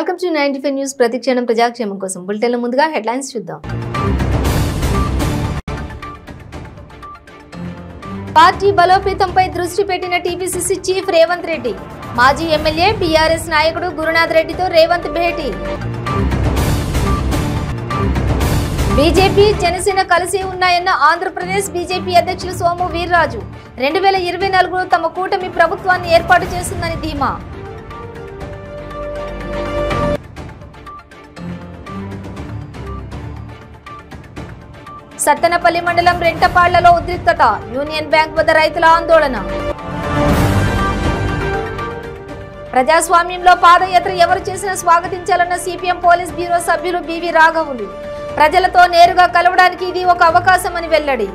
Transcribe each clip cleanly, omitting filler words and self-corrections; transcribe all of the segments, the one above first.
Welcome to 95 news. ప్రతిక్షణం ప్రజాక్షేమం కోసం బులెటిన్ల ముందుగా హెడ్లైన్స్ చూద్దాం. పార్టీ బలోపేతంపై దృష్టి పెట్టిన టీపీసీసీ చీఫ్ రేవంత్ రెడ్డి. మాజీ ఎమ్మెల్యే బీఆర్ఎస్ నాయకుడు గురునాథ్ రెడ్డితో రేవంత్ భేటీ. బీజేపీ జనసేన కలిసి ఉన్నాయన్న ఆంధ్రప్రదేశ్ బీజేపీ అధ్యక్షులు సోము వీర్రాజు. 2024లో తమ కూటమి ప్రభుత్వాన్ని ఏర్పాటు చేస్తుందని ధీమా. సత్తెనపల్లి మండలం రెంటపాళ్లలో ఉద్రిక్తత. యూనియన్ బ్యాంక్ వద్ద రైతుల ఆందోళన. ప్రజాస్వామ్యంలో పాదయాత్ర ఎవరు చేసినా స్వాగతించాలన్న సిపిఎం పోలీస్ బ్యూరో సభ్యులు బివి రాఘవులు. ప్రజలతో నేరుగా కలవడానికి ఇది ఒక అవకాశం అని వెల్లడి.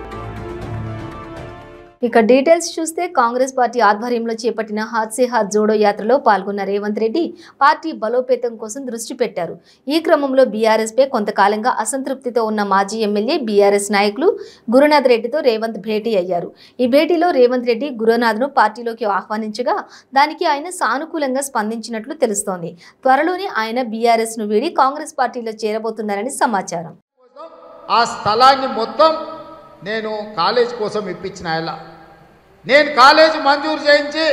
ఇక డీటెయిల్స్ చూస్తే కాంగ్రెస్ పార్టీ ఆధ్వర్యంలో చేపట్టిన హాత్ సే హాత్ జోడో యాత్రలో పాల్గొన్న రేవంత్ రెడ్డి పార్టీ బలోపేతం కోసం దృష్టి పెట్టారు. ఈ క్రమంలో బీఆర్ఎస్ పై కొంతకాలంగా అసంతృప్తితో ఉన్న మాజీ ఎమ్మెల్యే బీఆర్ఎస్ నాయకులు గురునాథ్ రెడ్డితో రేవంత్ భేటీ అయ్యారు. ఈ భేటీలో రేవంత్ రెడ్డి గురునాథ్ను పార్టీలోకి ఆహ్వానించగా దానికి ఆయన సానుకూలంగా స్పందించినట్లు తెలుస్తోంది. త్వరలోనే ఆయన బీఆర్ఎస్ ను వీడి కాంగ్రెస్ పార్టీలో చేరబోతున్నారని సమాచారం. ఆ స్థలాన్ని మొత్తం నేను కాలేజ్ కోసం ఇప్పించిన నేను కాలేజీ మంజూరు చేయించి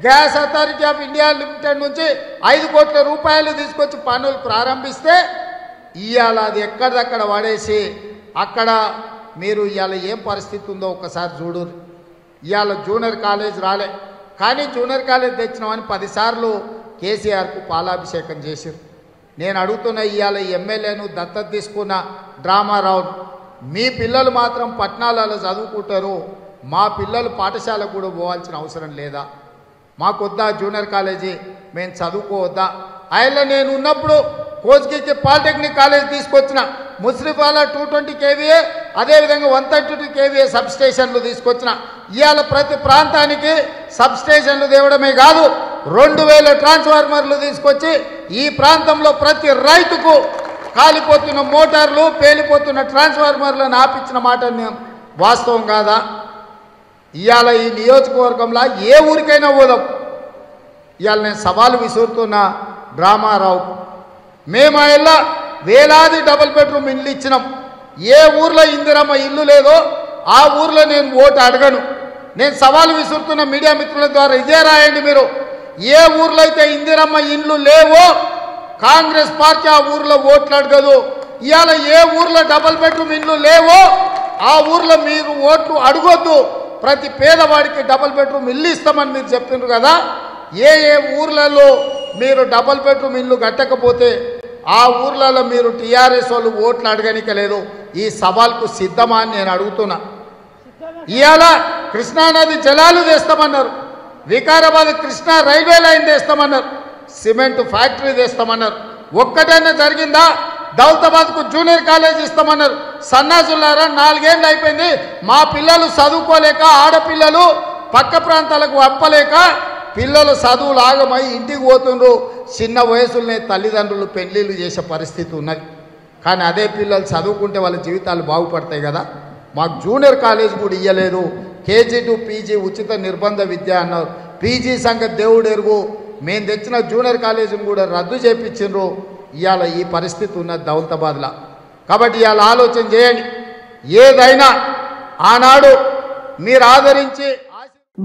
gas authority of India limited నుంచి 5 కోట్ల రూపాయలు తీసుకొచ్చి పనులు ప్రారంభిస్తే ఇవాళ అది ఎక్కడిదక్కడ పడేసి అక్కడ మీరు ఇవాళ ఏం పరిస్థితి ఉందో ఒకసారి చూడు. ఇవాళ జూనియర్ కాలేజ్ రాలే, కానీ జూనియర్ కాలేజ్ తెచ్చినామని 10 సార్లు కేసీఆర్కు పాలాభిషేకం చేశారు. నేను అడుగుతున్న ఇవాళ ఎమ్మెల్యేను దత్తత తీసుకున్న డ్రామారావు, మీ పిల్లలు మాత్రం పట్టణాలలో చదువుకుంటారు, మా పిల్లలు పాఠశాలకు కూడా పోవాల్సిన అవసరం లేదా? మాకొద్దా జూనియర్ కాలేజీ? మేము చదువుకోవద్దా? ఆయన నేను ఉన్నప్పుడు కోస్గికి పాలిటెక్నిక్ కాలేజ్ తీసుకొచ్చిన, ముస్రిఫాలా 220 kVA అదేవిధంగా 132 kVA సబ్ స్టేషన్లు తీసుకొచ్చిన. ఇవాళ ప్రతి ప్రాంతానికి సబ్ స్టేషన్లు తేవడమే కాదు 2000 ట్రాన్స్ఫార్మర్లు తీసుకొచ్చి ఈ ప్రాంతంలో ప్రతి రైతుకు కాలిపోతున్న మోటార్లు పేలిపోతున్న ట్రాన్స్ఫార్మర్లను ఆపించిన మాట వాస్తవం కాదా? ఇవాళ ఈ నియోజకవర్గంలో ఏ ఊరికైనా పోదాం. ఇవాళ నేను సవాలు విసురుతున్న డ్రామారావు, మేము ఆయన వేలాది డబుల్ బెడ్రూమ్ ఇల్లు ఇచ్చినాం. ఏ ఊర్లో ఇందిరమ్మ ఇల్లు లేదో ఆ ఊర్లో నేను ఓటు అడగను. నేను సవాలు విసురుతున్న మీడియా మిత్రుల ద్వారా ఇదే రాయండి. మీరు ఏ ఊర్లో అయితే ఇందిరమ్మ ఇల్లు లేవో కాంగ్రెస్ పార్టీ ఆ ఊర్లో ఓట్లు అడగదు. ఇవాళ ఏ ఊర్లో డబుల్ బెడ్రూమ్ ఇల్లు లేవో ఆ ఊర్లో మీరు ఓట్లు అడగొద్దు. ప్రతి పేదవాడికి డబుల్ బెడ్రూమ్ ఇల్లు ఇస్తామని మీరు చెప్తున్నారు కదా. ఏ ఊర్లలో మీరు డబుల్ బెడ్రూమ్ ఇల్లు కట్టకపోతే ఆ ఊర్లలో మీరు టీఆర్ఎస్ వాళ్ళు ఓట్లు అడగనికలేదు. ఈ సవాల్కు సిద్ధమా అని నేను అడుగుతున్నా. ఇవాళ కృష్ణానది జలాలు తెస్తామన్నారు, వికారాబాద్ కృష్ణా రైల్వే లైన్ తెస్తామన్నారు, సిమెంట్ ఫ్యాక్టరీ తెస్తామన్నారు. ఒక్కటైనా జరిగిందా? దౌలతాబాద్కు జూనియర్ కాలేజ్ ఇస్తామన్నారు. సన్నాసులారా, 4 ఏళ్ళు అయిపోయింది. మా పిల్లలు చదువుకోలేక, ఆడపిల్లలు పక్క ప్రాంతాలకు అప్పలేక పిల్లలు చదువులు ఆగమై ఇంటికి పోతుండ్రు. చిన్న వయసులోనే తల్లిదండ్రులు పెళ్లిళ్ళు చేసే పరిస్థితి ఉన్నది. కానీ అదే పిల్లలు చదువుకుంటే వాళ్ళ జీవితాలు బాగుపడతాయి కదా. మాకు జూనియర్ కాలేజ్ కూడా ఇవ్వలేదు. కేజీ టు పీజీ ఉచిత నిర్బంధ విద్య అన్నారు. పీజీ సంగతి దేవుడు ఎరుగు. మేము తెచ్చిన జూనియర్ కాలేజీని కూడా రద్దు చేయించిండ్రు. ఇవాళ ఈ పరిస్థితి ఉన్నది దౌలతాబాద్లో. కాబట్టి ఇవాళ ఆలోచన చేయండి. ఏదైనా ఆనాడు మీరు ఆదరించి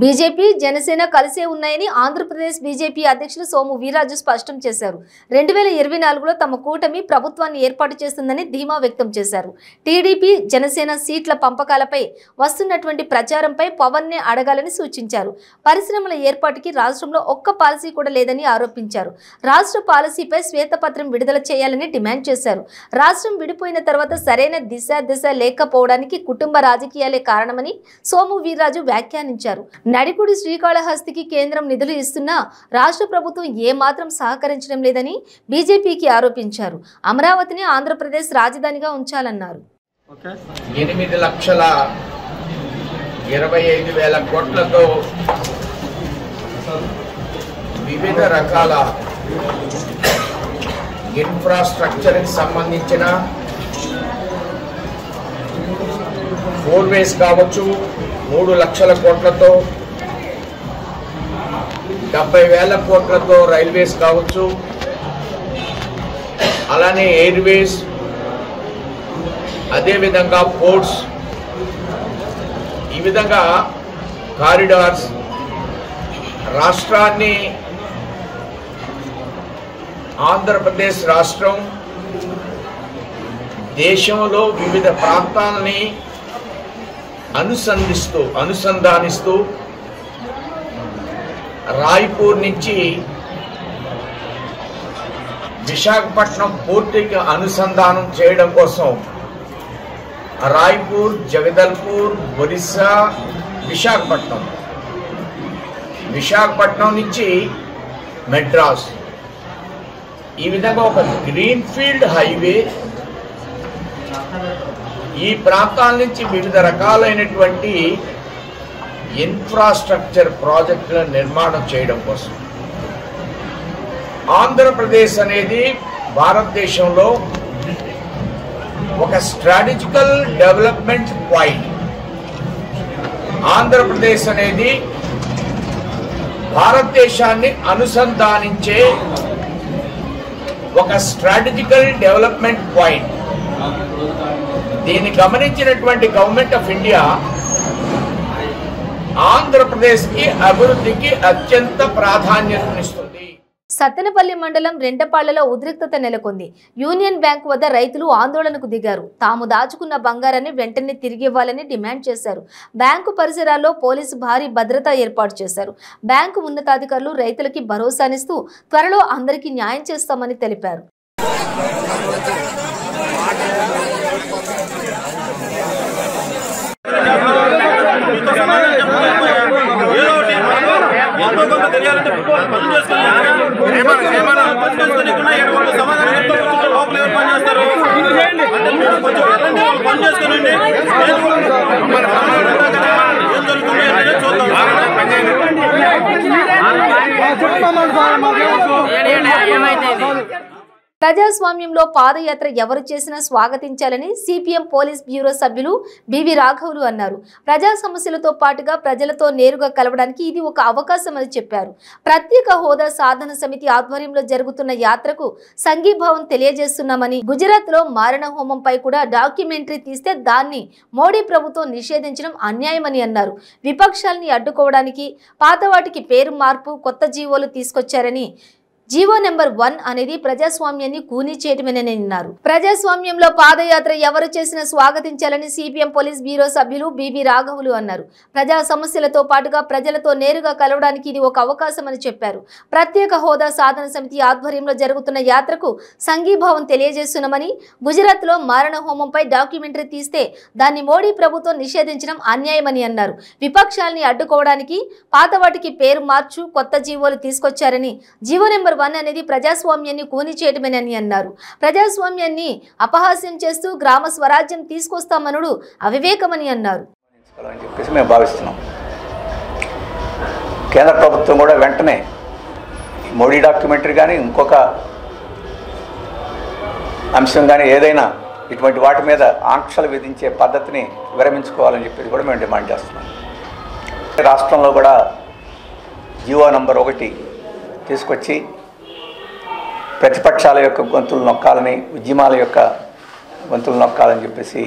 బీజేపీ జనసేన కలిసే ఉన్నాయని ఆంధ్రప్రదేశ్ బీజేపీ అధ్యక్షులు సోము వీర్రాజు స్పష్టం చేశారు. 2024లో తమ కూటమి ప్రభుత్వాన్ని ఏర్పాటు చేస్తుందని ధీమా వ్యక్తం చేశారు. టీడీపీ జనసేన సీట్ల పంపకాలపై వస్తున్నటువంటి ప్రచారంపై పవన్ నే అడగాలని సూచించారు. పరిశ్రమల ఏర్పాటుకి రాష్ట్రంలో ఒక్క పాలసీ కూడా లేదని ఆరోపించారు. రాష్ట్ర పాలసీపై శ్వేతపత్రం విడుదల చేయాలని డిమాండ్ చేశారు. రాష్ట్రం విడిపోయిన తర్వాత సరైన దిశ లేకపోవడానికి కుటుంబ రాజకీయాలే కారణమని సోము వీర్రాజు వ్యాఖ్యానించారు. నడికుడి శ్రీకాళహస్తికి కేంద్రం నిధులు ఇస్తున్నా రాష్ట్ర ప్రభుత్వం ఏమాత్రం సహకరించడం లేదని బీజేపీకి ఆరోపించారు. అమరావతిని ఆంధ్రప్రదేశ్ రాజధానిగా ఉంచాలన్నారు. 8,25,000 కోట్లతో వివిధ రకాల ఇన్ఫ్రాస్ట్రక్చర్కి సంబంధించిన 4 వేస్ కావచ్చు, 3 లక్షల కోట్లతో 70,000 కోట్లతో రైల్వేస్ కావచ్చు, అలానే ఎయిర్వేస్, అదేవిధంగా పోర్ట్స్, ఈ విధంగా కారిడార్స్ రాష్ట్రాన్ని, ఆంధ్రప్రదేశ్ రాష్ట్రం దేశంలో వివిధ ప్రాంతాలని అనుసంధానిస్తూ రాయ్పూర్ నుంచి విశాఖపట్నం పోర్టుకి అనుసంధానం చేయడం కోసం రాయ్పూర్, జగదల్పూర్, ఒరిస్సా, విశాఖపట్నం నుంచి మెడ్రాస్, ఈ విధంగా ఒక గ్రీన్ఫీల్డ్ హైవే ఈ ప్రాంతాల నుంచి వివిధ రకాలైనటువంటి ఇన్ఫ్రాస్ట్రక్చర్ ప్రాజెక్టుల నిర్మాణం చేయడం కోసం ఆంధ్రప్రదేశ్ అనేది భారతదేశంలో ఒక స్ట్రాటజికల్ డెవలప్మెంట్ పాయింట్. ఆంధ్రప్రదేశ్ అనేది భారతదేశాన్ని అనుసంధానించే ఒక స్ట్రాటజికల్ డెవలప్మెంట్ పాయింట్. దీన్ని గమనించినటువంటి గవర్నమెంట్ ఆఫ్ ఇండియా ఆంధ్రప్రదేశ్కి అభివృద్ధికి అత్యంత ప్రాధాన్యతనిస్తుంది. సత్తెనపల్లి మండలం రెంటపాళ్లలో ఉద్రిక్తత నెలకొంది. యూనియన్ బ్యాంక్ వద్ద రైతులు ఆందోళనకు దిగారు. తాము దాచుకున్న బంగారాన్ని వెంటనే తిరిగి ఇవ్వాలని డిమాండ్ చేశారు. బ్యాంకు పరిసరాల్లో పోలీసు భారీ భద్రత ఏర్పాటు చేశారు. బ్యాంకు ఉన్నతాధికారులు రైతులకి భరోసానిస్తూ త్వరలో అందరికీ న్యాయం చేస్తామని తెలిపారు. ప్రజాస్వామ్యంలో పాదయాత్ర ఎవరు చేసినా స్వాగతించాలని సిపిఎం పోలీస్ బ్యూరో సభ్యులు బివి రాఘవులు అన్నారు. ప్రజా సమస్యలతో పాటుగా ప్రజలతో నేరుగా కలవడానికి ఇది ఒక అవకాశం అని చెప్పారు. ప్రత్యేక హోదా సాధన సమితి ఆధ్వర్యంలో జరుగుతున్న యాత్రకు సంఘీభావం తెలియజేస్తున్నామని, గుజరాత్ లో మారణ హోమంపై కూడా డాక్యుమెంటరీ తీస్తే దాన్ని మోడీ ప్రభుత్వం నిషేధించడం అన్యాయమని అన్నారు. విపక్షాలని అడ్డుకోవడానికి పాత వాటికి పేరు మార్పు, కొత్త జీవోలు తీసుకొచ్చారని, జీవో నెంబర్ 1 అనేది ప్రజాస్వామ్యాన్ని కూనీ చేయటమేనని అన్నారు. ప్రజాస్వామ్యంలో పాదయాత్ర ఎవరు చేసినా స్వాగతించాలని సిపిఎం పోలీస్ బ్యూరో సభ్యులు బివి రాఘవులు అన్నారు. ప్రజా సమస్యలతో పాటుగా ప్రజలతో నేరుగా కలవడానికి ఇది ఒక అవకాశం అని చెప్పారు. ప్రత్యేక హోదా సాధన సమితి ఆధ్వర్యంలో జరుగుతున్న యాత్రకు సంఘీభావం తెలియజేస్తున్నామని, గుజరాత్ లో మారణ హోమంపై డాక్యుమెంటరీ తీస్తే దాన్ని మోడీ ప్రభుత్వం నిషేధించడం అన్యాయమని అన్నారు. విపక్షాలని అడ్డుకోవడానికి పాత వాటికి పేరు మార్చు, కొత్త జీవోలు తీసుకొచ్చారని, జీవో నెంబర్ 1 అనేది ప్రజాస్వామ్యాన్ని కూనీ చేయటమేనని అన్నారు. ప్రజాస్వామ్యాన్ని అపహాస్యం చేస్తూ గ్రామ స్వరాజ్యం తీసుకొస్తామనుడు అవివేకమని అన్నారు. మేము భావిస్తున్నాం. కేంద్ర ప్రభుత్వం కూడా వెంటనే మోడీ డాక్యుమెంటరీ కానీ ఇంకొక అంశం కానీ ఏదైనా ఇటువంటి వాటి మీద ఆంక్షలు విధించే పద్ధతిని విరమించుకోవాలని చెప్పేసి కూడా మేము డిమాండ్ చేస్తున్నాం. రాష్ట్రంలో కూడా జీవో నంబర్ 1 తీసుకొచ్చి ప్రతిపక్షాల యొక్క గొంతులు నొక్కాలని, ఉద్యమాల యొక్క గొంతులు నొక్కాలని చెప్పేసి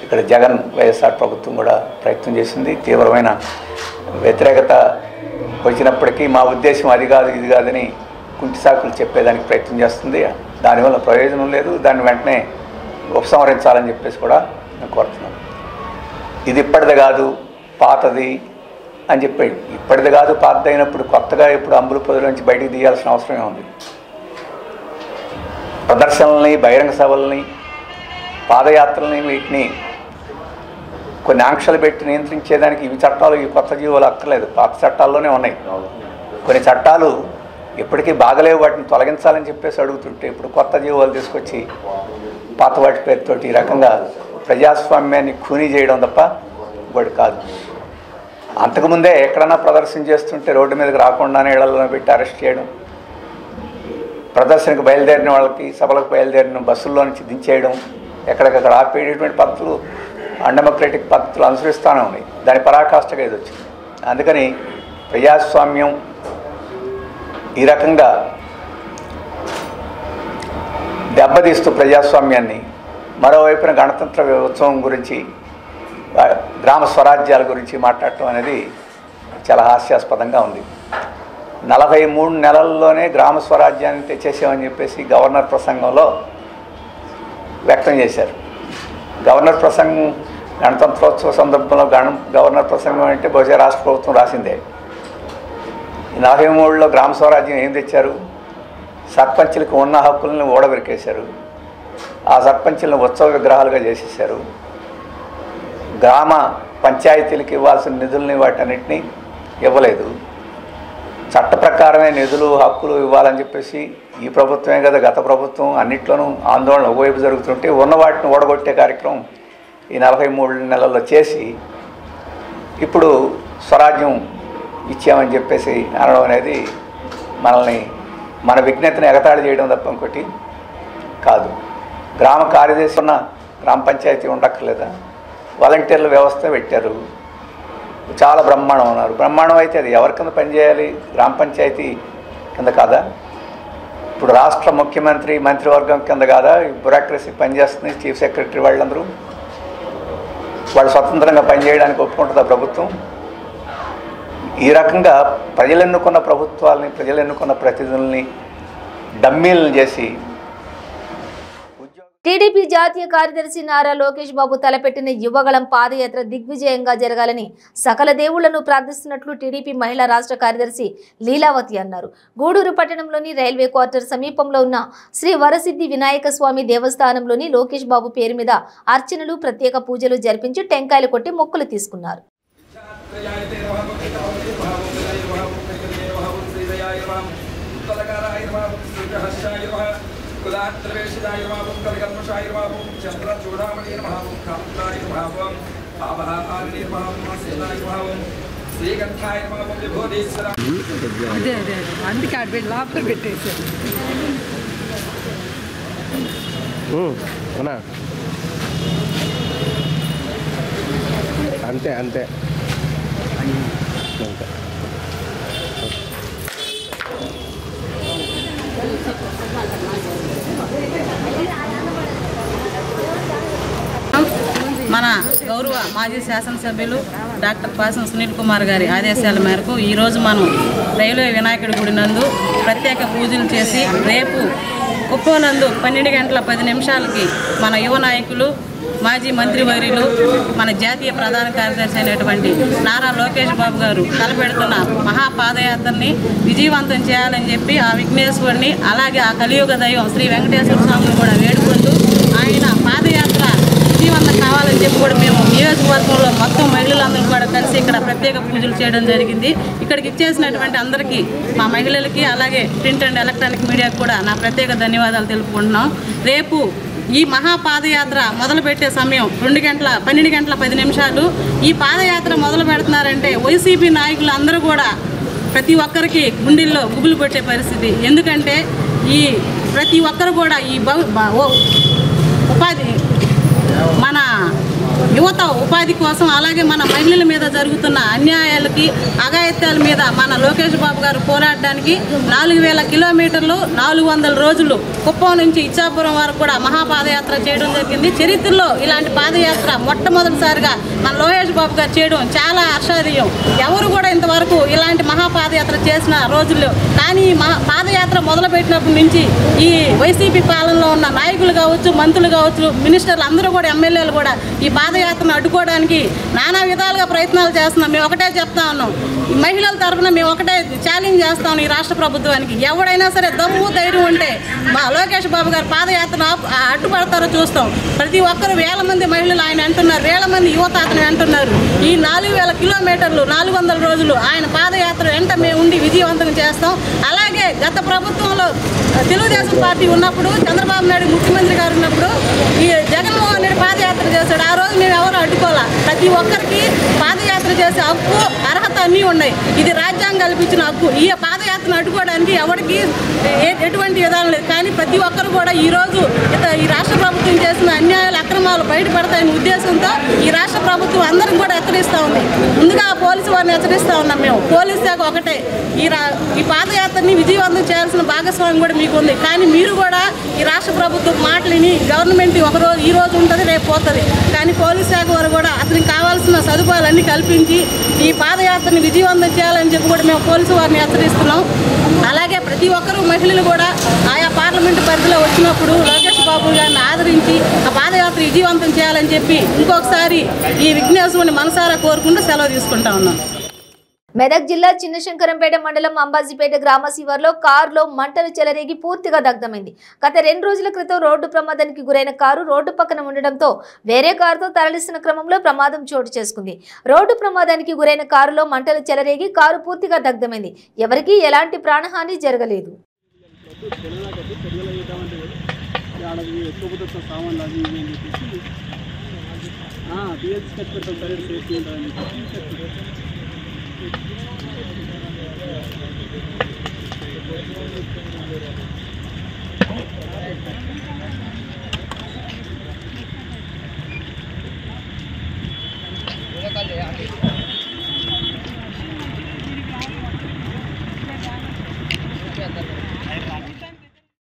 ఇక్కడ జగన్ వైఎస్ఆర్ ప్రభుత్వం కూడా ప్రయత్నం చేసింది. తీవ్రమైన వ్యతిరేకత వచ్చినప్పటికీ మా ఉద్దేశం అది కాదు ఇది కాదని కుంటి సాకులు చెప్పేదానికి ప్రయత్నం చేస్తుంది. దానివల్ల ప్రయోజనం లేదు. దాన్ని వెంటనే ఉపసంహరించాలని చెప్పేసి కూడా నేను కోరుతున్నాను. ఇది ఇప్పటిది కాదు పాతది అని చెప్పి, ఇప్పటిది కాదు పాతది అయినప్పుడు కొత్తగా ఇప్పుడు అంబుల పొదల నుంచి బయటికి తీయాల్సిన అవసరమే ఉంది. ప్రదర్శనల్ని, బహిరంగ సభల్ని, పాదయాత్రల్ని వీటిని కొన్ని ఆంక్షలు పెట్టి నియంత్రించేదానికి ఇవి చట్టాలు, ఈ కొత్త జీవోలు అక్కర్లేదు. పాత చట్టాల్లోనే ఉన్నాయి. కొన్ని చట్టాలు ఇప్పటికీ బాగలేవు, వాటిని తొలగించాలని చెప్పేసి అడుగుతుంటే ఇప్పుడు కొత్త జీవోలు తీసుకొచ్చి పాత వాటి పేరుతోటి ఈ రకంగా ప్రజాస్వామ్యాన్ని ఖూనీ చేయడం తప్ప ఇంకోటి కాదు. అంతకుముందే ఎక్కడన్నా ప్రదర్శన చేస్తుంటే రోడ్డు మీదకి రాకుండానే ఇళ్లలో పెట్టి అరెస్ట్ చేయడం, ప్రదర్శనకు బయలుదేరిన వాళ్ళకి, సభలకు బయలుదేరిన బస్సుల్లో నుంచి దించేయడం, ఎక్కడికక్కడ ఆపేటటువంటి పద్ధతులు అన్డెమోక్రటిక్ పద్ధతులు అనుసరిస్తూనే ఉన్నాయి. దాని పరాకాష్ఠగా ఇది వచ్చింది. అందుకని ప్రజాస్వామ్యం ఈ రకంగా దెబ్బతీస్తూ ప్రజాస్వామ్యాన్ని, మరోవైపున గణతంత్ర ఉత్సవం గురించి, గ్రామ స్వరాజ్యాల గురించి మాట్లాడటం అనేది చాలా హాస్యాస్పదంగా ఉంది. 43 నెలల్లోనే గ్రామ స్వరాజ్యాన్ని తెచ్చేసామని చెప్పేసి గవర్నర్ ప్రసంగంలో వ్యక్తం చేశారు. గవర్నర్ ప్రసంగం గణతంత్రోత్సవ సందర్భంలో గవర్నర్ ప్రసంగం అంటే బహుశా రాష్ట్ర ప్రభుత్వం రాసిందే. ఈ 43లో గ్రామ స్వరాజ్యం ఏం తెచ్చారు? సర్పంచులకు ఉన్న హక్కులను ఓడబెరికేశారు. ఆ సర్పంచులను ఉత్సవ విగ్రహాలుగా చేసేశారు. గ్రామ పంచాయతీలకు ఇవ్వాల్సిన నిధుల్ని వాటన్నిటినీ ఇవ్వలేదు. చట్ట ప్రకారమే నిధులు హక్కులు ఇవ్వాలని చెప్పేసి ఈ ప్రభుత్వమే కదా గత ప్రభుత్వం అన్నిట్లోనూ ఆందోళన ఒకవైపు జరుగుతుంటే ఉన్న వాటిని ఓడగొట్టే కార్యక్రమం ఈ 43 నెలల్లో చేసి ఇప్పుడు స్వరాజ్యం ఇచ్చామని చెప్పేసి అనడం అనేది మన విజ్ఞతని ఎగతాళి చేయడం తప్ప ఇంకోటి కాదు. గ్రామ కార్యదర్శి ఉన్న గ్రామ పంచాయతీ ఉండక్కర్లేదా? వాలంటీర్ల వ్యవస్థ పెట్టారు, చాలా బ్రహ్మాండం ఉన్నారు. బ్రహ్మాండం అయితే అది ఎవరి కింద పనిచేయాలి? గ్రామ పంచాయతీ కింద కాదా? ఇప్పుడు రాష్ట్ర ముఖ్యమంత్రి మంత్రివర్గం కింద కాదా బ్యూరోక్రసీ పనిచేస్తుంది? చీఫ్ సెక్రటరీ వాళ్ళందరూ వాళ్ళు స్వతంత్రంగా పనిచేయడానికి ఒప్పుకుంటుందా ప్రభుత్వం? ఈ రకంగా ప్రజలు ఎన్నుకున్న ప్రభుత్వాలని, ప్రజలు ఎన్నుకున్న ప్రతినిధుల్ని డమ్మీలను చేసి టీడీపీ జాతీయ కార్యదర్శి నారా లోకేష్ బాబు తలపెట్టిన యువగళం పాదయాత్ర దిగ్విజయంగా జరగాలని సకల దేవుళ్లను ప్రార్థిస్తున్నట్లు టీడీపీ మహిళా రాష్ట్ర కార్యదర్శి లీలావతి అన్నారు. గూడూరు పట్టణంలోని రైల్వే క్వార్టర్ సమీపంలో ఉన్న శ్రీ వరసిద్ధి వినాయక స్వామి దేవస్థానంలోని లోకేష్ బాబు పేరు మీద అర్చనలు, ప్రత్యేక పూజలు జరిపించి టెంకాయలు కొట్టి మొక్కులు తీసుకున్నారు. అందుకే ఆడబెట్టి లోపల పెట్టేసారు. అంతే అంతే మన గౌరవ మాజీ శాసనసభ్యులు డాక్టర్ పాసం సునీల్ కుమార్ గారి ఆదేశాల మేరకు ఈరోజు మనం రైల్వే వినాయకుడి గుడి నందు ప్రత్యేక పూజలు చేసి రేపు కుప్పం నందు 12:10 మన యువ నాయకులు మాజీ మంత్రివర్యులు మన జాతీయ ప్రధాన కార్యదర్శి అయినటువంటి నారా లోకేష్ బాబు గారు తలపెడుతున్న మహాపాదయాత్రని విజయవంతం చేయాలని చెప్పి ఆ విఘ్నేశ్వరుని అలాగే ఆ కలియుగ దైవం శ్రీ వెంకటేశ్వర స్వామిని కూడా వేడుకుంటూ ఆయన పాదయాత్ర విజయవంతం కావాలని చెప్పి కూడా మేము నియోజకవర్గంలో మొత్తం మహిళలందరూ కూడా కలిసి ఇక్కడ ప్రత్యేక పూజలు చేయడం జరిగింది. ఇక్కడికి ఇచ్చేసినటువంటి అందరికీ మా మహిళలకి అలాగే ప్రింట్ అండ్ ఎలక్ట్రానిక్ మీడియాకు కూడా నా ప్రత్యేక ధన్యవాదాలు తెలుపుకుంటున్నాం. రేపు ఈ మహాపాదయాత్ర మొదలుపెట్టే సమయం 12:10 ఈ పాదయాత్ర మొదలు పెడుతున్నారంటే వైసీపీ నాయకులు అందరూ కూడా ప్రతి ఒక్కరికి గుండెల్లో గుబులు పెట్టే పరిస్థితి. ఎందుకంటే ఈ ప్రతి ఒక్కరు కూడా ఈ ఉపాధి మన యువత ఉపాధి కోసం అలాగే మన మహిళల మీద జరుగుతున్న అన్యాయాలకి అఘాయిత్యాల మీద మన లోకేష్ బాబు గారు పోరాడడానికి 4000 కిలోమీటర్లు 400 రోజులు కుప్పం నుంచి ఇచ్చాపురం వరకు కూడా మహాపాదయాత్ర చేయడం జరిగింది. చరిత్రలో ఇలాంటి పాదయాత్ర మొట్టమొదటిసారిగా మన లోకేష్ బాబు గారు చేయడం చాలా హర్షాదీయం. ఎవరు కూడా ఇంతవరకు ఇలాంటి మహాపాదయాత్ర చేసిన రోజుల్లో కానీ పాదయాత్ర మొదలుపెట్టినప్పటి నుంచి ఈ వైసీపీ పాలనలో ఉన్న నాయకులు కావచ్చు, మంత్రులు కావచ్చు, మినిస్టర్లు అందరూ కూడా ఎమ్మెల్యేలు కూడా ఈ పాదయాత్రను అడ్డుకోవడానికి నానా విధాలుగా ప్రయత్నాలు చేస్తున్నాం. మేము ఒకటే చెప్తా ఉన్నాం, మహిళల తరఫున మేము ఒకటే ఛాలెంజ్ చేస్తాం ఈ రాష్ట్ర ప్రభుత్వానికి. ఎవడైనా సరే దమ్ము ధైర్యం ఉంటే మా లోకేష్ బాబు గారు పాదయాత్రను అడ్డుపడతారో చూస్తాం. ప్రతి ఒక్కరు 1000 మంది మహిళలు ఆయన అంటున్నారు, 1000 మంది యువత అతను అంటున్నారు. ఈ 4000 కిలోమీటర్లు 400 రోజులు ఆయన పాదయాత్ర వెంట మేము ఉండి విజయవంతం చేస్తాం. అలాగే గత ప్రభుత్వంలో తెలుగుదేశం పార్టీ ఉన్నప్పుడు చంద్రబాబు నాయుడు ముఖ్యమంత్రి గారు ఉన్నప్పుడు ఈ జగన్మోహన్ రెడ్డి పాదయాత్ర చేశాడు. ఆ రోజు మేము ఎవరు అడ్డుకోవాలా. ప్రతి ఒక్కరికి పాదయాత్ర చేసే హక్కు అర్హత అన్నీ ఉన్నాయి. ఇది రాజ్యాంగం కల్పించిన హక్కు. ఈ పాదయాత్రను అడ్డుకోవడానికి ఎవరికి ఎటువంటి విధానం లేదు. కానీ ప్రతి ఒక్కరు కూడా ఈరోజు ఈ రాష్ట్ర ప్రభుత్వం చేసిన అన్యాయాలు అక్రమాలు బయటపడతాయనే ఉద్దేశంతో ఈ రాష్ట్ర ప్రభుత్వం అందరం కూడా హెచ్చరిస్తూ ఉంది. ముందుగా పోలీసు వారిని హెచ్చరిస్తూ ఉన్నాం. మేము పోలీసు శాఖ ఒకటే ఈ పాదయాత్రని విజయవంతం చేయాల్సిన భాగస్వామ్యం కూడా మీకు ఉంది. కానీ మీరు కూడా ఈ రాష్ట్ర ప్రభుత్వం మాటలని గవర్నమెంట్ ఒకరోజు ఈ రోజు ఉంటుంది, రేపు పోతుంది. కానీ పోలీసు శాఖ వారు కూడా అతనికి కావాల్సిన సదుపాయాలన్నీ కల్పించి ఈ పాదయాత్రని విజయవంతం చేయాలని చెప్పి కూడా మేము పోలీసు వారిని హెచ్చరిస్తున్నాం. అలాగే ప్రతి ఒక్కరూ మహిళలు కూడా ఆయా పార్లమెంటు పరిధిలో వచ్చినప్పుడు లోకేష్ బాబు గారిని ఆదరించి ఆ పాదయాత్ర విజయవంతం చేయాలని చెప్పి ఇంకొకసారి ఈ విఘ్నేశ్వరుని మనసారా కోరుకుంటూ సెలవు తీసుకుంటా ఉన్నాం. మెదక్ జిల్లా చిన్నశంకరంపేట మండలం అంబాజీపేట గ్రామ శివార్లో కారులో మంటలు చెలరేగి పూర్తిగా దగ్ధమైంది. గత 2 రోజుల క్రితం రోడ్డు ప్రమాదానికి గురైన కారు రోడ్డు పక్కన ఉండడంతో వేరే కారుతో తరలిస్తున్న క్రమంలో ప్రమాదం చోటు చేసుకుంది. రోడ్డు ప్రమాదానికి గురైన కారులో మంటలు చెలరేగి కారు పూర్తిగా దగ్ధమైంది. ఎవరికీ ఎలాంటి ప్రాణహాని జరగలేదు.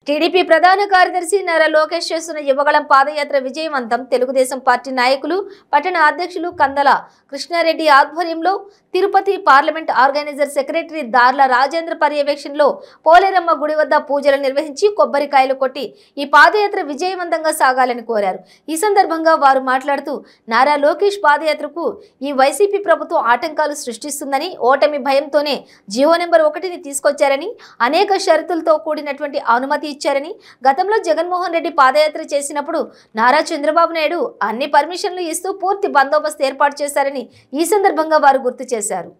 టీడీపీ ప్రధాన కార్యదర్శి నారా లోకేష్ చేస్తున్న యువగళం పాదయాత్ర విజయవంతం. తెలుగుదేశం పార్టీ నాయకులు పట్టణ అధ్యక్షులు కందల కృష్ణారెడ్డి ఆధ్వర్యంలో తిరుపతి పార్లమెంట్ ఆర్గనైజర్ సెక్రటరీ దార్ల రాజేంద్ర పర్యవేక్షణలో పోలేరమ్మ గుడి వద్ద పూజలు నిర్వహించి కొబ్బరికాయలు కొట్టి ఈ పాదయాత్ర విజయవంతంగా సాగాలని కోరారు. ఈ సందర్భంగా వారు మాట్లాడుతూ నారా లోకేష్ పాదయాత్రకు ఈ వైసీపీ ప్రభుత్వం ఆటంకాలు సృష్టిస్తుందని, ఓటమి భయంతోనే జీవో నెంబర్ 1ని తీసుకొచ్చారని, అనేక షరతులతో కూడినటువంటి అనుమతి ఇచ్చారని, గతంలో జగన్మోహన్ రెడ్డి పాదయాత్ర చేసినప్పుడు నారా చంద్రబాబు నాయుడు అన్ని పర్మిషన్లు ఇస్తూ పూర్తి బందోబస్తు ఏర్పాటు చేశారని ఈ సందర్భంగా వారు గుర్తు చేశారు.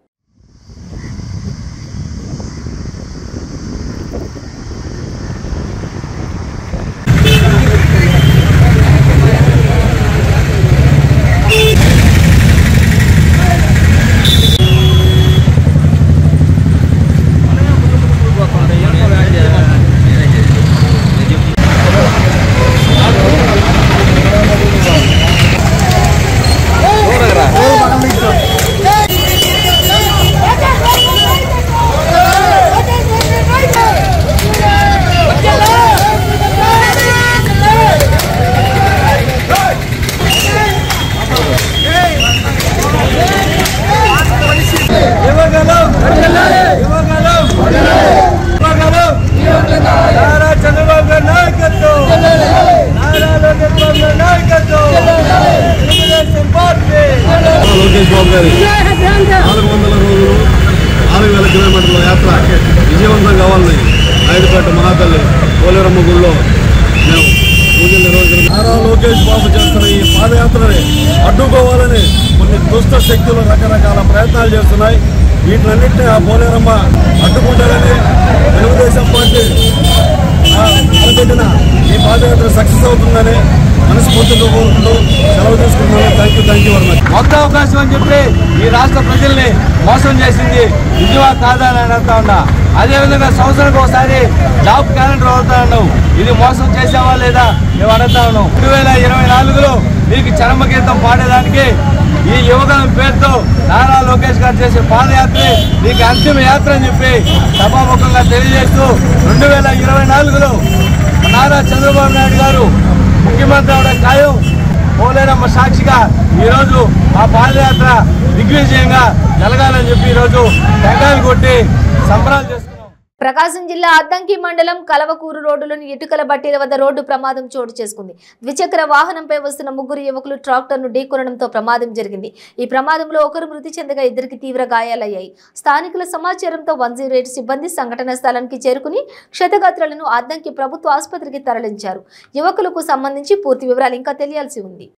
లోకేష్ బాబు గారి 400 రోజులు 6,000 కిలోమీటర్ల యాత్ర విజయవంతం కావాలని నాయుడుపేట మహాతల్లి పోలేరమ్మ గుడిలో మేము పూజలు నిర్వహించారు. నారా లోకేష్ బాబు చేస్తున్న ఈ పాదయాత్రని అడ్డుకోవాలని కొన్ని దుష్ట శక్తులు రకరకాల ప్రయత్నాలు చేస్తున్నాయి. వీటినన్నింటినీ ఆ పోలేరమ్మ అడ్డుకుంటారని తెలుగుదేశం పార్టీ తలపెట్టిన ఈ పాదయాత్ర సక్సెస్ అవుతుందని మనస్ఫూర్తిగా కోరుకుంటూ సెలవు తీసుకుంటున్నాను. Thank you very much. కొత్త అవకాశం అని చెప్పి ఈ రాష్ట్ర ప్రజల్ని మోసం చేసింది నిజమా కాదా అని అడుగుతా ఉన్నా. అదేవిధంగా సంవత్సరానికి ఒకసారి జాబ్ క్యాలెండర్ అవుతా ఉన్నావు, ఇది మోసం చేసావా లేదా మేము అడుగుతా ఉన్నాం. 2024లో మీకు చరమగీతం పాడేదానికి ఈ యువగలం పేరుతో నారా లోకేష్ గారు చేసే పాదయాత్ర నీకు అంతిమ యాత్ర అని చెప్పి సభాముఖంగా తెలియజేస్తూ 2024లో నారా చంద్రబాబు నాయుడు గారు ముఖ్యమంత్రి అవడం ఖాయం. పోలేరమ్మ సాక్షిగా ఈరోజు ఆ పాదయాత్ర దిగ్విజయంగా జరగాలని చెప్పి ఈరోజు టెంకాయలు కొట్టి సంబరాలు చేస్తున్నాం. ప్రకాశం జిల్లా అద్దంకి మండలం కలవకూరు రోడ్డులోని ఇటుకల బట్టీల వద్ద రోడ్డు ప్రమాదం చోటు చేసుకుంది. ద్విచక్ర వాహనంపై వస్తున్న 3 యువకులు ట్రాక్టర్ను ఢీకొనడంతో ప్రమాదం జరిగింది. ఈ ప్రమాదంలో ఒకరు మృతి చెందగా 2కి తీవ్ర గాయాలయ్యాయి. స్థానికుల సమాచారంతో 108 సిబ్బంది సంఘటన స్థలానికి చేరుకుని క్షతగాత్రులను అద్దంకి ప్రభుత్వ ఆసుపత్రికి తరలించారు. యువకులకు సంబంధించి పూర్తి వివరాలు ఇంకా తెలియాల్సి ఉంది.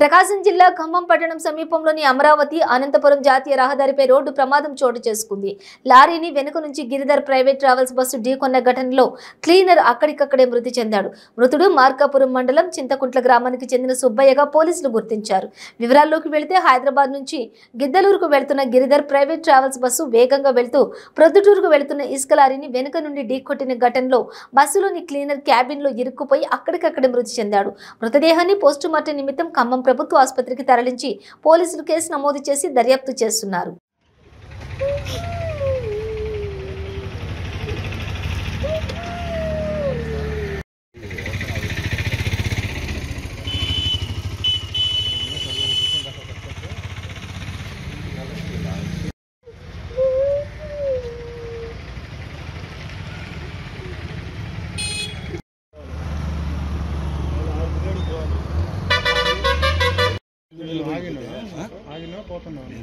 ప్రకాశం జిల్లా ఖమ్మం పట్టణం సమీపంలోని అమరావతి అనంతపురం జాతీయ రహదారిపై రోడ్డు ప్రమాదం చోటు చేసుకుంది. లారీని వెనుక నుంచి గిరిధర్ ప్రైవేట్ ట్రావెల్స్ బస్సు ఢీకొన్న ఘటనలో క్లీనర్ అక్కడికక్కడే మృతి చెందాడు. మృతుడు మార్కాపురం మండలం చింతకుంట్ల గ్రామానికి చెందిన సుబ్బయ్యగా పోలీసులు గుర్తించారు. వివరాల్లోకి వెళితే హైదరాబాద్ నుంచి గిద్దలూరుకు వెళ్తున్న గిరిధర్ ప్రైవేట్ ట్రావెల్స్ బస్సు వేగంగా వెళ్తూ ప్రొద్దుటూరుకు వెళ్తున్న ఇసుక లారీని వెనుక నుండి ఢీకొట్టిన ఘటనలో బస్సులోని క్లీనర్ క్యాబిన్ లో ఇరుక్కుపోయి అక్కడికక్కడే మృతి చెందాడు. మృతదేహాన్ని పోస్టుమార్టం నిమిత్తం ఖమ్మం ప్రభుత్వ ఆసుపత్రికి తరలించి పోలీసులు కేసు నమోదు చేసి దర్యాప్తు చేస్తున్నారు.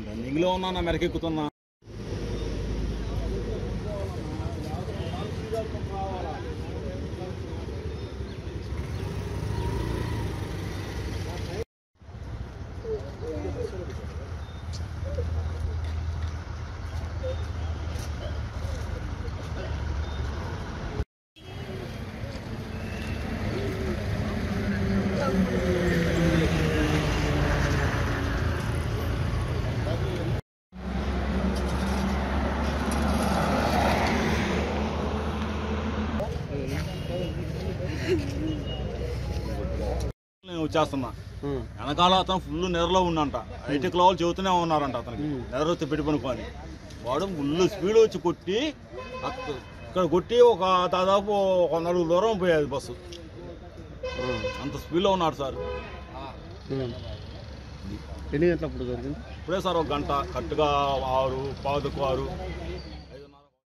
రన్నింగ్లో ఉన్నా మెరకెక్కుతున్నా. వచ్చేస్తున్నా వెనకాల అతను ఫుల్ నిద్రలో ఉండంట. ఐటీలో వాళ్ళు చెబుతూనే ఉన్నారంట అతనికి నిద్ర పెట్టి పనుకొని. వాడు ఫుల్ స్పీడ్ వచ్చి కొట్టి ఇక్కడ కొట్టి ఒక దాదాపు 1 అడుగు దూరం పోయేది బస్సు. అంత స్పీడ్లో ఉన్నాడు సార్. ఎన్ని గంటలప్పుడు జరిగింది? ఇప్పుడే సార్ 1 గంట కరెక్ట్గా 6:15.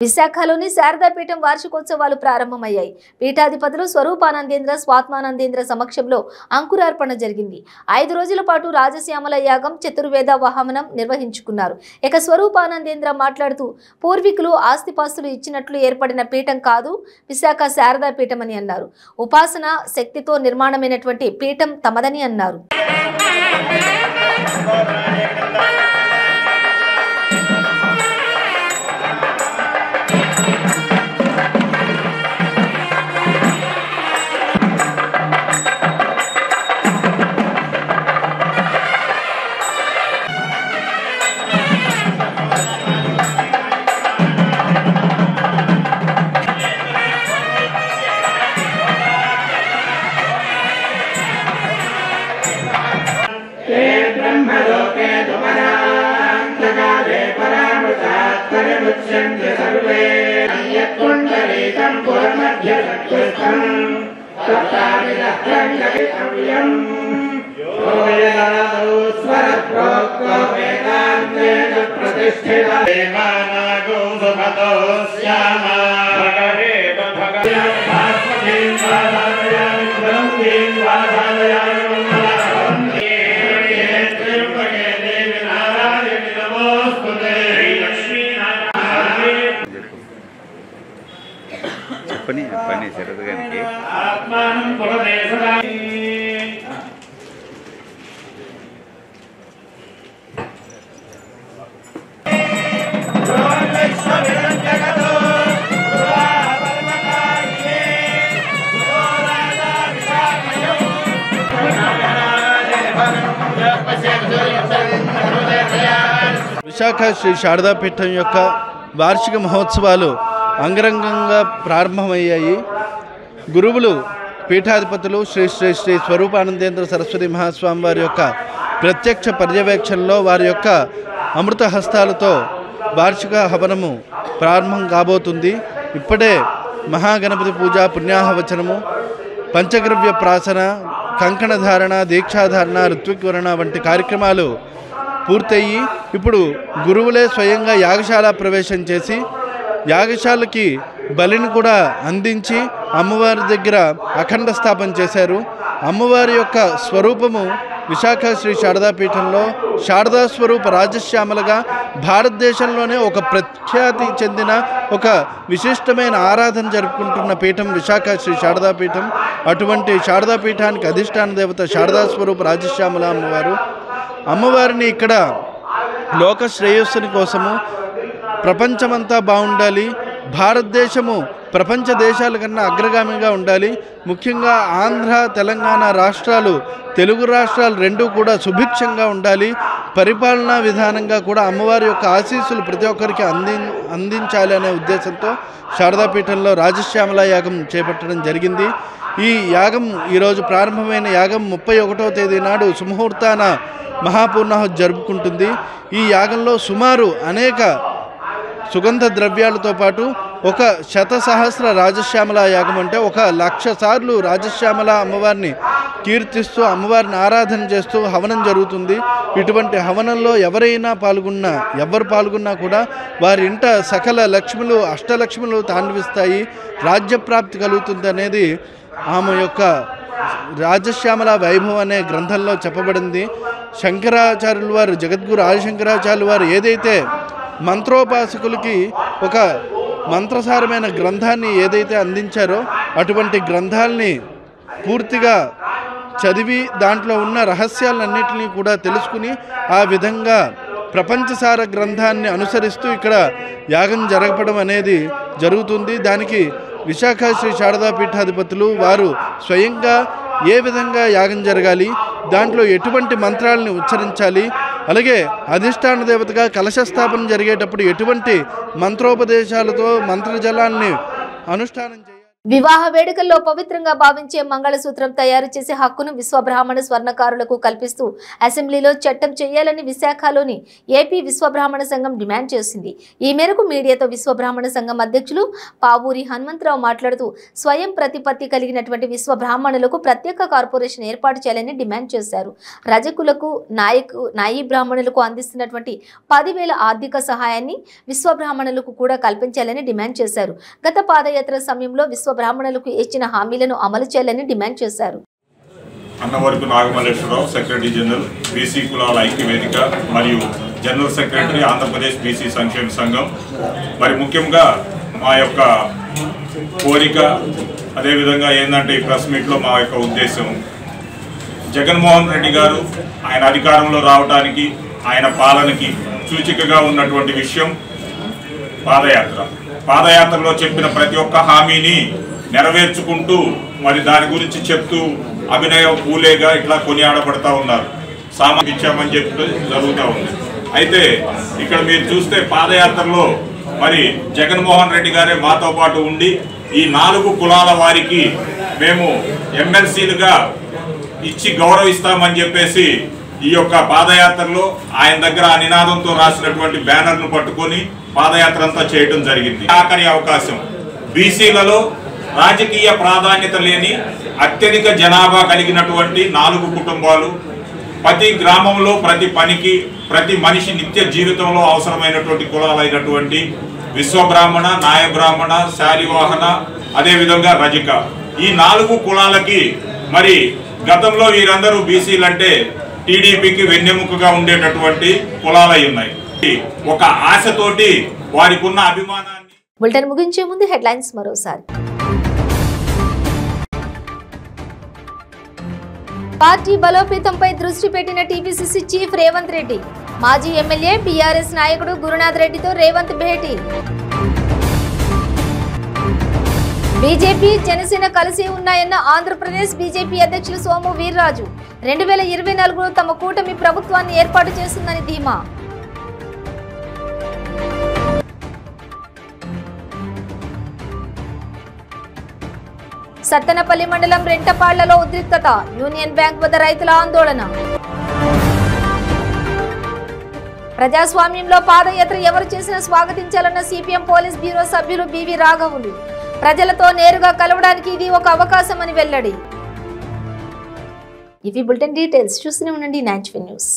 విశాఖలోని శారదాపీఠం వార్షికోత్సవాలు ప్రారంభమయ్యాయి. పీఠాధిపతులు స్వరూపానందేంద్ర స్వాత్మానందేంద్ర సమక్షంలో అంకురార్పణ జరిగింది. 5 రోజుల పాటు రాజశ్యామల యాగం చతుర్వేద వాహనం నిర్వహించుకున్నారు. ఇక స్వరూపానందేంద్ర మాట్లాడుతూ పూర్వీకులు ఆస్తిపాస్తులు ఇచ్చినట్లు ఏర్పడిన పీఠం కాదు విశాఖ శారదాపీఠం అని అన్నారు. ఉపాసన శక్తితో నిర్మాణమైనటువంటి పీఠం తమదని అన్నారు. పని శరదగానికి విశాఖ శ్రీ శారదాపీఠం యొక్క వార్షిక మహోత్సవాలు అంగరంగంగా ప్రారంభమయ్యాయి. గురువులు పీఠాధిపతులు శ్రీ శ్రీ శ్రీ స్వరూపానందేంద్ర సరస్వతి మహాస్వామి వారి యొక్క ప్రత్యక్ష పర్యవేక్షణలో వారి యొక్క అమృత హస్తాలతో వార్షిక హవనము ప్రారంభం కాబోతుంది. ఇప్పుడే మహాగణపతి పూజ, పుణ్యాహవచనము, పంచగవ్య ప్రాసన, కంకణధారణ, దీక్షాధారణ, ఋత్విక్వరణ వంటి కార్యక్రమాలు పూర్తయ్యి ఇప్పుడు గురువులే స్వయంగా యాగశాల ప్రవేశం చేసి యాగశాలకి బలిని కూడా అందించి అమ్మవారి దగ్గర అఖండ స్థాపన చేశారు. అమ్మవారి యొక్క స్వరూపము విశాఖ శ్రీ శారదాపీఠంలో శారదా స్వరూప రాజశ్యామలుగా భారతదేశంలోనే ఒక ప్రఖ్యాతి చెందిన ఒక విశిష్టమైన ఆరాధన జరుపుకుంటున్న పీఠం విశాఖ శ్రీ శారదాపీఠం. అటువంటి శారదాపీఠానికి అధిష్టాన దేవత శారదా స్వరూప రాజశ్యామల అమ్మవారిని ఇక్కడ లోక శ్రేయస్సుని కోసము ప్రపంచమంతా బాగుండాలి, భారతదేశము ప్రపంచ దేశాల కన్నా అగ్రగామిగా ఉండాలి, ముఖ్యంగా ఆంధ్ర తెలంగాణ రాష్ట్రాలు తెలుగు రాష్ట్రాలు రెండూ కూడా సుభిక్షంగా ఉండాలి, పరిపాలనా విధానంగా కూడా అమ్మవారి యొక్క ఆశీస్సులు ప్రతి ఒక్కరికి అందించాలి అనే ఉద్దేశంతో శారదాపీఠంలో రాజశ్యామల యాగం చేపట్టడం జరిగింది. ఈ యాగం ఈరోజు ప్రారంభమైన యాగం 31వ తేదీ నాడు సుముహూర్తాన మహాపూర్ణాహుతి జరుపుకుంటుంది. ఈ యాగంలో సుమారు అనేక సుగంధ ద్రవ్యాలతో పాటు 1,000,000 రాజశ్యామల యాగం అంటే 1,00,000 సార్లు రాజశ్యామల అమ్మవారిని కీర్తిస్తూ అమ్మవారిని ఆరాధన చేస్తూ హవనం జరుగుతుంది. ఇటువంటి హవనంలో ఎవరు పాల్గొన్నా కూడా వారి ఇంట సకల లక్ష్ములు అష్టలక్ష్ములు తాండవిస్తాయి, రాజ్యప్రాప్తి కలుగుతుంది అనేది ఆమె యొక్క రాజశ్యామల వైభవం అనే గ్రంథంలో చెప్పబడింది. శంకరాచార్యుల వారు జగద్గురు ఆదిశంకరాచార్యుల వారు ఏదైతే మంత్రోపాసకులకి ఒక మంత్రసారమైన గ్రంథాన్ని ఏదైతే అందించారో అటువంటి గ్రంథాలని పూర్తిగా చదివి దాంట్లో ఉన్న రహస్యాలన్నింటినీ కూడా తెలుసుకుని ఆ విధంగా ప్రపంచసార గ్రంథాన్ని అనుసరిస్తూ ఇక్కడ యాగం జరగడం అనేది జరుగుతుంది. దానికి విశాఖ శ్రీ శారదాపీఠాధిపతులు వారు స్వయంగా ఏ విధంగా యాగం జరగాలి, దాంట్లో ఎటువంటి మంత్రాలను ఉచ్చరించాలి, అలాగే అధిష్టాన దేవతగా కలశస్థాపన జరిగేటప్పుడు ఎటువంటి మంత్రోపదేశాలతో మంత్రజలాల్ని అనుష్ఠానం చేయాలి. వివాహ వేడుకల్లో పవిత్రంగా భావించే మంగళసూత్రం తయారు చేసే హక్కును విశ్వబ్రాహ్మణ స్వర్ణకారులకు కల్పిస్తూ అసెంబ్లీలో చట్టం చేయాలని విశాఖలోని ఏపీ విశ్వబ్రాహ్మణ సంఘం డిమాండ్ చేసింది. ఈ మేరకు మీడియాతో విశ్వబ్రాహ్మణ సంఘం అధ్యక్షులు పావూరి హనుమంతరావు మాట్లాడుతూ స్వయం ప్రతిపత్తి కలిగినటువంటి విశ్వబ్రాహ్మణులకు ప్రత్యేక కార్పొరేషన్ ఏర్పాటు చేయాలని డిమాండ్ చేశారు. రజకులకు నాయీ బ్రాహ్మణులకు అందిస్తున్నటువంటి 10,000 ఆర్థిక సహాయాన్ని విశ్వబ్రాహ్మణులకు కూడా కల్పించాలని డిమాండ్ చేశారు. గత పాదయాత్ర సమయంలో బ్రాహ్మణులకు ఇచ్చిన హామీలను అమలు చేయాలని డిమాండ్ చేశారు. Annavarapu Nagamalleswara Rao, secretary general BC కులాల ఐక్య వేదిక మరియు జనరల్ సెక్రటరీ ఆంధ్రప్రదేశ్ బీసీ సంక్షేమ సంఘం. మరి ముఖ్యంగా మా యొక్క కోరిక అదేవిధంగా ఏంటంటే ఈ ప్రెస్ మీట్లో మా యొక్క ఉద్దేశం, జగన్మోహన్ రెడ్డి గారు ఆయన అధికారంలో రావడానికి ఆయన పాలనకి సూచికగా ఉన్నటువంటి విషయం పాదయాత్రలో చెప్పిన ప్రతి ఒక్క హామీని నెరవేర్చుకుంటూ మరి దాని గురించి చెప్తూ అభినయ పూలేగా ఇట్లా కొనియాడబడతా ఉన్నారు. సామాజిక ఇచ్చామని చెప్పి జరుగుతూ ఉంది. అయితే ఇక్కడ మీరు చూస్తే పాదయాత్రలో మరి జగన్మోహన్ రెడ్డి గారే మాతో పాటు ఉండి ఈ 4 కులాల వారికి మేము ఎమ్మెల్సీలుగా ఇచ్చి గౌరవిస్తామని చెప్పేసి ఈ యొక్క పాదయాత్రలో ఆయన దగ్గర ఆ నినాదంతో రాసినటువంటి బ్యానర్ను పట్టుకొని పాదయాత్ర అంతా చేయడం జరిగింది. ఆఖరి అవకాశం బీసీలలో రాజకీయ ప్రాధాన్యత లేని అత్యధిక జనాభా కలిగినటువంటి 4 కుటుంబాలు, ప్రతి గ్రామంలో ప్రతి పనికి ప్రతి మనిషి నిత్య జీవితంలో అవసరమైనటువంటి కులాలైనటువంటి విశ్వబ్రాహ్మణ, నాయ బ్రాహ్మణ, శాలివాహన, అదేవిధంగా రజక, ఈ 4 కులాలకి మరి గతంలో వీరందరూ బీసీలంటే టీడీపీకి వెన్నెముకగా ఉండేటటువంటి కులాలై ఉన్నాయి. ఒక ఆశతోటి వారికి ఉన్న అభిమానాన్ని. బులెటిన్ ముగించే ముందు హెడ్లైన్స్ మరోసారి. పార్టీ బలోపేతంపై దృష్టి పెట్టిన టీపీసీసీ చీఫ్ రేవంత్ రెడ్డి. మాజీ ఎమ్మెల్యే బీఆర్ఎస్ నాయకుడు గురునాథ్ రెడ్డితో రేవంత్ భేటీ. బీజేపీ జనసేన కలిసి ఉన్నాయన్న ఆంధ్రప్రదేశ్ బీజేపీ అధ్యక్షులు సోము వీర్రాజు. 2024లో తమ కూటమి ప్రభుత్వాన్ని ఏర్పాటు చేస్తుందని ధీమా. సత్తెనపల్లి మండలం రెంటపాళ్లలో ఉద్రిక్తత. యూనియన్ బ్యాంక్ వద్ద రైతుల ఆందోళన. ప్రజాస్వామ్యంలో పాదయాత్ర ఎవరు చేసినా స్వాగతించాలన్న సిపిఎం పోలీస్ బ్యూరో సభ్యులు బివి రాఘవులు. ప్రజలతో నేరుగా కలవడానికి ఇది ఒక అవకాశం అని వెల్లడి. ఇవి బులెటిన్ డీటెయిల్స్. చూస్తూనే ఉండండి 9 న్యూస్.